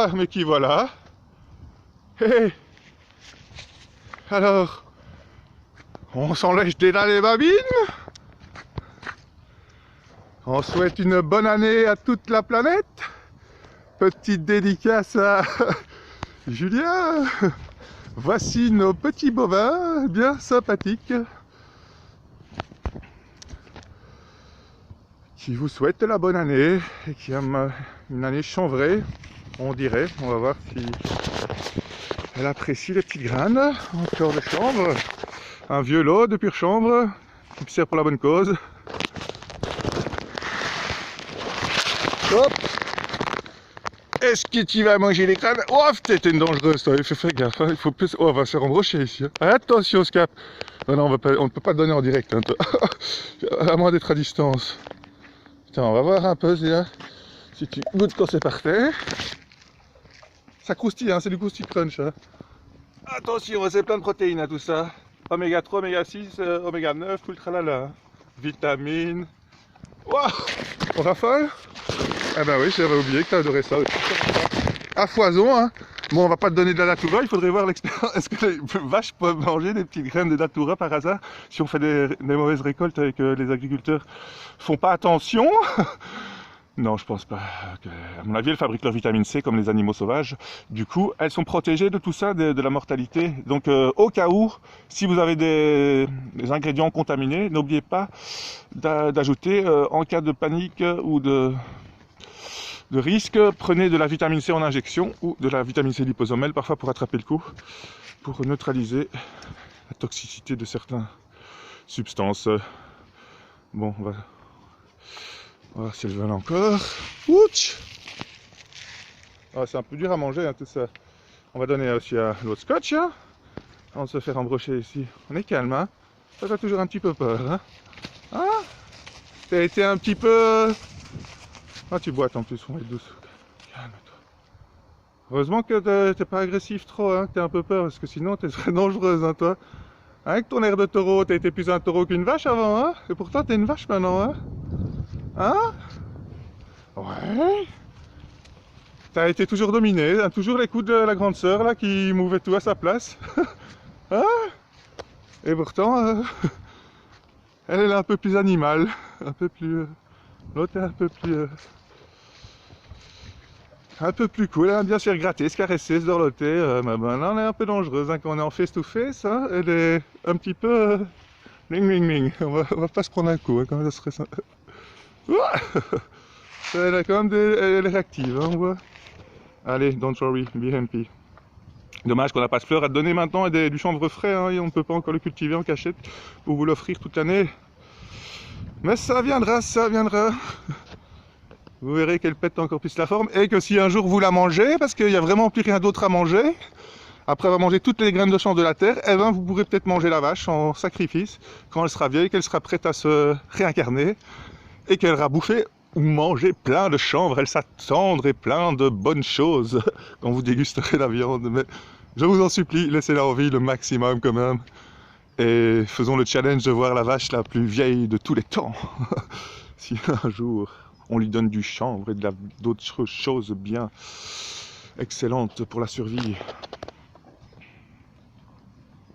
Ah, mais qui voilà. Hey. Alors, on s'enlèche déjà les babines. On souhaite une bonne année à toute la planète. Petite dédicace à Julien. Voici nos petits bovins, bien sympathiques, qui vous souhaitent la bonne année et qui aiment une année chanvrée, on dirait. On va voir si elle apprécie les petites graines. Encore de chanvre, un vieux lot de pure chanvre qui sert pour la bonne cause. Hop. Est-ce que tu vas manger les crânes? Oh, t'es une dangereuse, toi. Fais gaffe, hein. Il faut plus... Oh, on va se faire embrocher ici. Hein. Attention, Scap. Non, non, on ne peut pas le donner en direct, hein, toi. À moins d'être à distance. Putain, on va voir un peu si tu goûtes quand c'est par terre. Ça croustille, hein, c'est du croustille crunch. Hein. Attention, c'est plein de protéines, hein, tout ça. Oméga 3, oméga 6, oméga 9, tout le tralala. Vitamines. Waouh, on raffole? Ah bah oui, j'avais oublié que tu adorais ça. À foison, hein. Bon, on va pas te donner de la datura, il faudrait voir l'expérience. Est-ce que les vaches peuvent manger des petites graines de datura par hasard si on fait des mauvaises récoltes et que les agriculteurs font pas attention? Non, je pense pas. À mon avis, elles fabriquent leur vitamine C comme les animaux sauvages. Du coup, elles sont protégées de tout ça, de la mortalité. Donc, au cas où, si vous avez des ingrédients contaminés, n'oubliez pas d'ajouter, en cas de panique ou de risque, prenez de la vitamine C en injection ou de la vitamine C liposomale, parfois pour attraper le coup, pour neutraliser la toxicité de certaines substances. Bon, on va voir si elles veulent encore. Ouch! Ah, c'est un peu dur à manger, hein, tout ça. On va donner aussi à l'autre scotch, hein, avant de se faire embrocher ici. On est calme, hein. Ça, t'as toujours un petit peu peur, hein. Hein? T'as été un petit peu... Ah, tu boites en plus, on va être douce. Calme-toi. Heureusement que t'es pas agressif trop, hein, que t'as un peu peur, parce que sinon t'es très dangereuse, hein, toi. Avec ton air de taureau, t'as été plus un taureau qu'une vache avant, hein. Et pourtant t'es une vache maintenant, hein. Hein? Ouais. T'as été toujours dominé, hein, toujours les coups de la grande sœur, là, qui mouvait tout à sa place. Hein? Et pourtant, elle est un peu plus animale, un peu plus... L'autre est un peu plus cool, elle aime bien se faire gratter, se caresser, se dorloter. Mais maintenant, elle est un peu dangereuse, hein, quand on est en face-to-face, hein, elle est un petit peu... Ling, ling, ling. On va pas se prendre un coup, hein, quand même, ça serait... Elle a quand même elle est réactive, hein, on voit. Allez, don't worry, be happy. Dommage qu'on n'a pas de fleurs à te donner maintenant et du chanvre frais, hein, et on ne peut pas encore le cultiver en cachette pour vous l'offrir toute l'année. Mais ça viendra, ça viendra. Vous verrez qu'elle pète encore plus la forme et que si un jour vous la mangez, parce qu'il n'y a vraiment plus rien d'autre à manger, après avoir mangé toutes les graines de chanvre de la terre, eh ben vous pourrez peut-être manger la vache en sacrifice quand elle sera vieille, qu'elle sera prête à se réincarner et qu'elle aura bouffé ou mangé plein de chanvre, elle s'attendrait plein de bonnes choses quand vous dégusterez la viande. Mais je vous en supplie, laissez-la en vie le maximum quand même. Et faisons le challenge de voir la vache la plus vieille de tous les temps. Si un jour on lui donne du chanvre et d'autres choses bien excellentes pour la survie.